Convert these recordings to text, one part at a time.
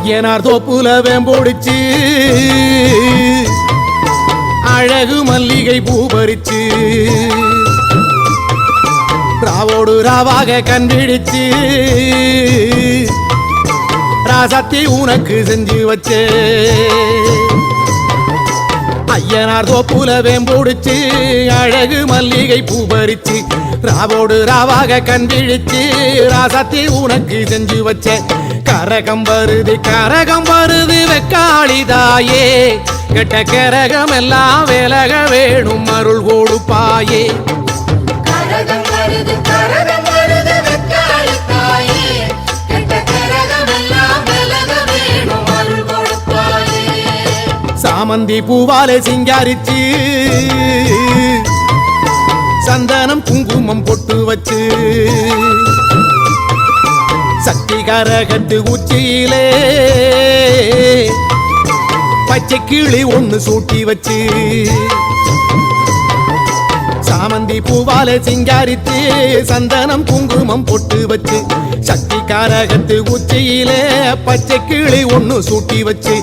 ஐயனார் தோப்புல வேம்போடிச்சு அழகு மல்லிகை பூ பறிச்சு ராவோடு ராவாக கண்பிடிச்சு ராசத்தி உனக்கு செஞ்சு வச்சே ஐயனார் தோப்புல வேம்போடிச்சு அழகு மல்லிகை பூ பறிச்சு ராவோடு ராவாக கண்பிழிச்சு ராசத்தி உனக்கு செஞ்சு வச்ச கரகம் வருது வெக்காளிதாயே கெட்ட கரகம் எல்லாம் விலக வேணும் அருள் கொடுப்பாயே கரகம் வருது வெக்காளிதாயே கெட்ட கரகம் எல்லாம் விலக வேணும் அருள் கொடுப்பாயே சாமந்தி பூவாலே சிங்காரிச்சு சந்தனம் குங்குமம் பொட்டு வச்சு சக்தி கரகத்து உச்சியிலே பச்சை கிளி ஒண்ணு சூட்டி வச்சு சாமந்தி பூவாலே சிங்காரித்து சந்தனம் குங்குமம் பொட்டு வச்சு சக்தி கரகத்து உச்சியிலே பச்சை கிளி ஒண்ணு சூட்டி வச்சு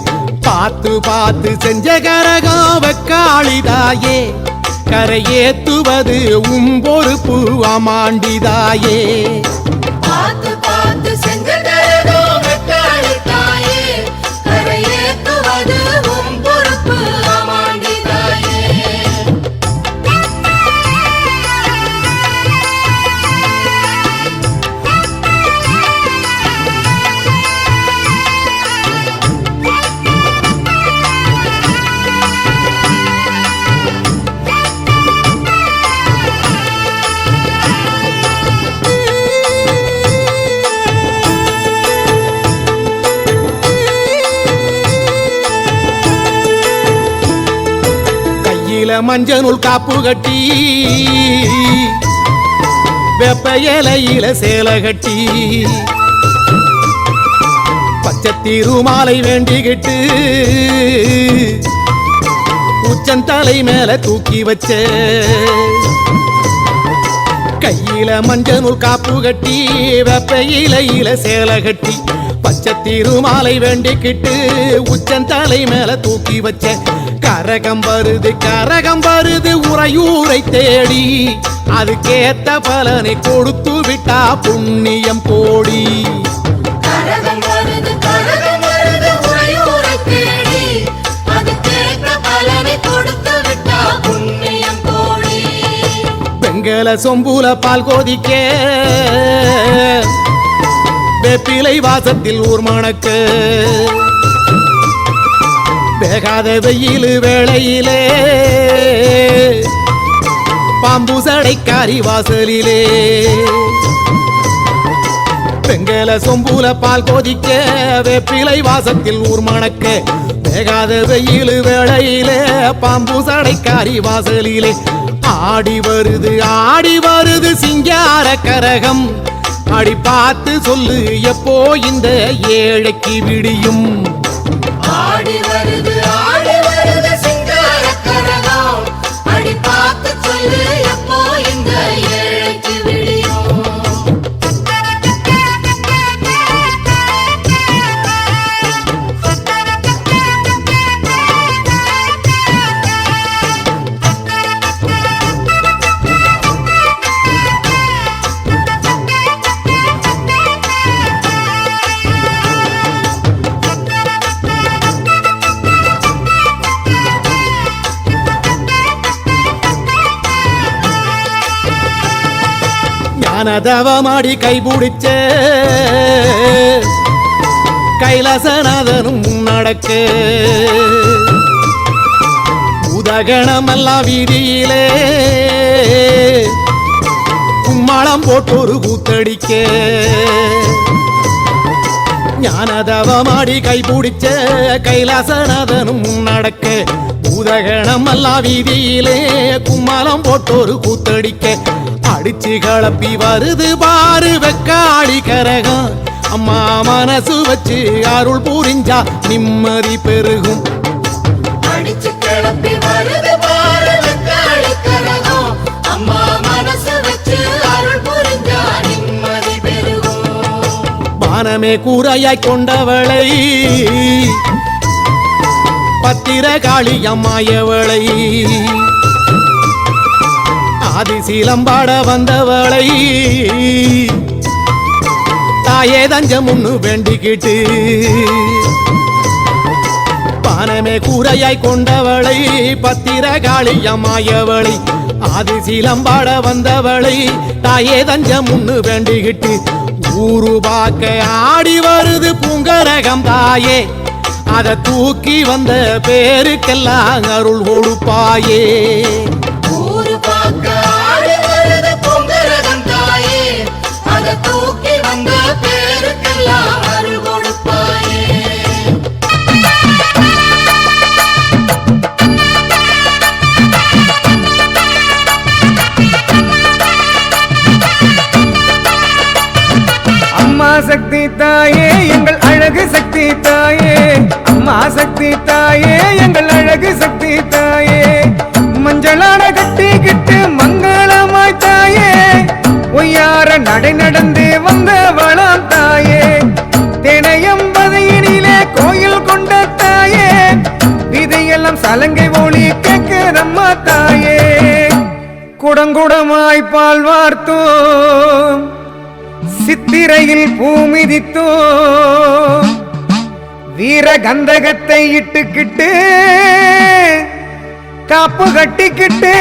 பார்த்து பார்த்து செஞ்ச கரகம் வெக்காளிதாயே கரையேத்துவது பொறுப்பு அமாண்டிதாயே பார்த்து பார்த்து செஞ்ச கரகம் வெக்காளிதாயே கரையேத்துவது பொறுப்பு அமாண்டிதாயே மஞ்சள் காப்பு கட்டி வெப்ப இலையில சேலை கட்டி பச்சை திருமாலை வேண்டிக்கிட்டு உச்சந்தலை மேல தூக்கி வச்ச கையில மஞ்சள் காப்பு கட்டி வெப்ப இலையில சேலை கட்டி பச்சை திருமாலை வேண்டிக்கிட்டு உச்சந்தலை மேல தூக்கி வச்ச கரகம் வருது உறையூரை தேடி அதுக்கேத்த பலனை கொடுத்து விட்டா புண்ணியம் கோடி கரகம் வருது உறையூரை தேடி அதுக்கேத்த பலனை கொடுத்து விட்டா புண்ணியம் கோடி வெங்கல சொம்புல பால் கோதிக்க வேப்பிலை வாசத்தில் ஊர்மணக்க வேகாத வெயில் வேளையிலே பாம்பு சடைக்காரி வாசலிலே வெங்கல சொம்புல பால் கோதிக்க வேப்பிலை வாசத்தில் ஊர்மணக்க வேகாத வெயில் வேளையிலே பாம்பு சடைக்காரி வாசலிலே ஆடி வருது சிங்கார கரகம் அடி பார்த்து சொல்லு எப்போ இந்த ஏழைக்கு விடியும் ஆடி வருது சிங்கார கரகம் அடி பார்த்து சொல்லு எப்போ இந்த ஏழைக்கு விடியும் தவமாடி கைபிடிச்ச கைலாசநாதனும் நடக்க உதகணமெல்லாம் வீதியிலே கும்மாளம் போட்டொரு கூத்தடிக்க ஞானதவமாடி கைபிடிச்ச கைலாசநாதனும் நடக்க உதகணமெல்லாம் வீதியிலே கும்மாளம் போட்டொரு கூத்தடிக்க அடிச்சு கலப்பி வருது பாரு வெக்காளி கரகம் அம்மா மனசு வச்சு அருள் புரிஞ்சா நிம்மதி பெருகும் அடிச்சு கிளப்பி வருது பாரு வெக்காளி கரகம் அம்மா மனசு வச்சு அருள் புரிஞ்சா நிம்மதி பெருகும் வானமே கூரையாய் கொண்டவளை பத்திரகாளி அம்மாயவளை ஆதிசீலம்பாட வந்தவளை தாயே தஞ்சம் முன்னு வேண்டிக்கிட்டு வானமே கூரையாய் கொண்டவளை பத்திரகாளி அம்மாயவளை ஆதிசீலம்பாட வந்தவளை தாயே தஞ்சம் முன்னு வேண்டிக்கிட்டு ஊரு பார்க்க ஆடி வருது பூங்கரகம் தாயே அதை தூக்கி வந்த பேருக்கெல்லாம் அருள் கொடுப்பாயே ஊரு பார்க்க ஆடி வருது பொங்கரகம் தாயே அதை தூக்கி வந்த பேருக்கெல்லாம் அருள் கொடுப்பாயே அம்மா சக்தி தாயே எங்கள் அழகு சக்தி தாயே அம்மா சக்தி தாயே எங்கள் அழகு சக்தி தாயே மஞ்சளான கட்டிக்கிட்டு மங்களமாய் தாயே ஒய்யார நடை நடந்து வந்தவளாம் தாயே தினையம்பதியினிலே கோயில் கொண்ட தாயே விதையெல்லாம் சலங்கை ஒளி கேட்கிறம்மா தாயே குடங்குடமாய் பால் வார்த்தோம் சித்திரையில் பூமிதித்தோ வீர கந்தகத்தை இட்டுக்கிட்டு காப்பு கட்டிக்கிட்டு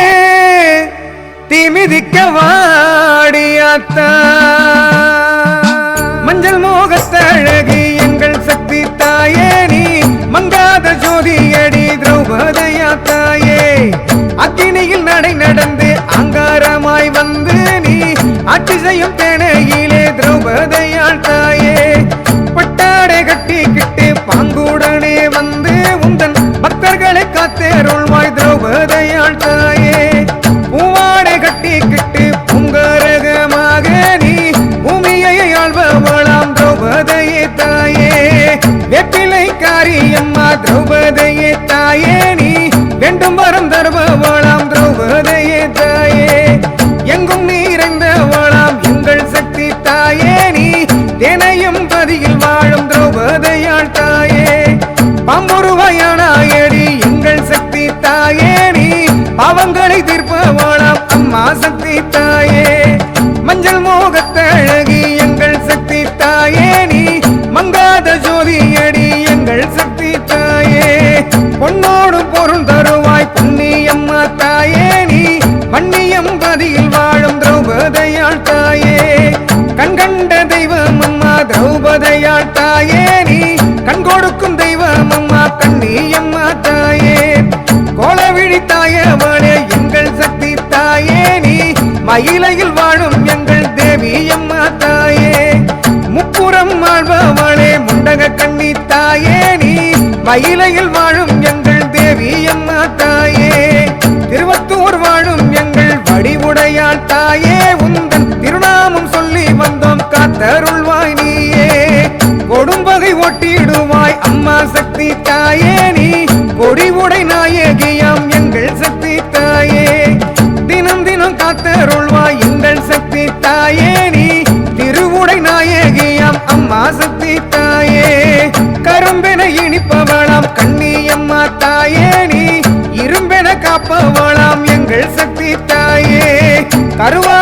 தீமிதிக்க வாடியாத்தா மஞ்சள் மோகத்தழகி எங்கள் சக்தி தாயே நீ மங்காத ஜோதியடி திரௌபதையா தாயே அக்கினியில் நடை நடந்து அங்காரமாய் வந்து நீ ஆட்சி செய்யும் தேனையிலே திரௌபதையாள் தாயே பட்டாடை கட்டிக்கிட்டு பாங்குடனே வந்து உந்தன் பக்தர்களை காத்தேருள்வாய் திரௌபதையாள் தாயே பூவாடை கட்டிக்கிட்டு பூங்கரகமாக நீ பூமியை ஆள்பவளாம் திரௌபதையே தாயே வெப்பிலை காரியம்மா திரௌபதையே தாயே நீ வேண்டும் வரம் தருபவளாம் திரௌபதையே தாயே எங்கும் நிறைந்தவளாம் எங்கள் சக்தி தாயே நீ தினையும் பதியில் வாழும் திரௌபதையாள் தாயே பாம்புருவாயடி எங்கள் சக்தி தாயே நீ பாவங்களை தீர்ப்பவளாம் அம்மா சக்தி தாயே மஞ்சள் மோகத்தழகி எங்கள் சக்தி தாயே நீ மங்காத ஜோதியடி எங்கள் சக்தி தாயே பொன்னோடு பொருள் தருவாய் புண்ணியம்மா தாயே நீ மண்ணியம் பதியில் வாழும் திரௌபதையாள் தாயே கண்கண்ட தெய்வம் அம்மா திரௌபதையாள் தாயே நீ கண் கொடுக்கும் தெய்வம் அம்மா கண்ணியம்மா தாயே கோலவிழி தாயவளே எங்கள் சக்தி தாயே நீ மயிலையில் வாழும் எங்கள் தேவி அம்மா தாயே முப்புறம் ஆழ்பவளே முண்டக கண்ணி தாயே நீ மயிலையில் வாழும் எங்கள் தேவி அம்மா தாயே திருவத்தூர் வாழும் எங்கள் வடிவுடையாள் தாயே உந்தன் திருநாமம் சொல்லி வந்தோம் காத்தருள்வாய் நீயே கொடும்பகை ஒட்டிடுவாய் அம்மா சக்தி தாயே நீ கொடிவுடை நாயகியாம் எங்கள் சக்தி தாயே தினம் தினம் காத்தருள்வாய் எங்கள் சக்தி தாயே நீ திருவுடை நாயகியாம் அம்மா சக்தி தாயே கரும்பென இனிப்பவளாம் கண்ணியம்மா தாயே நீ இரும்பென காப்பவளாம் எங்கள் சக்தி தாயே கருவா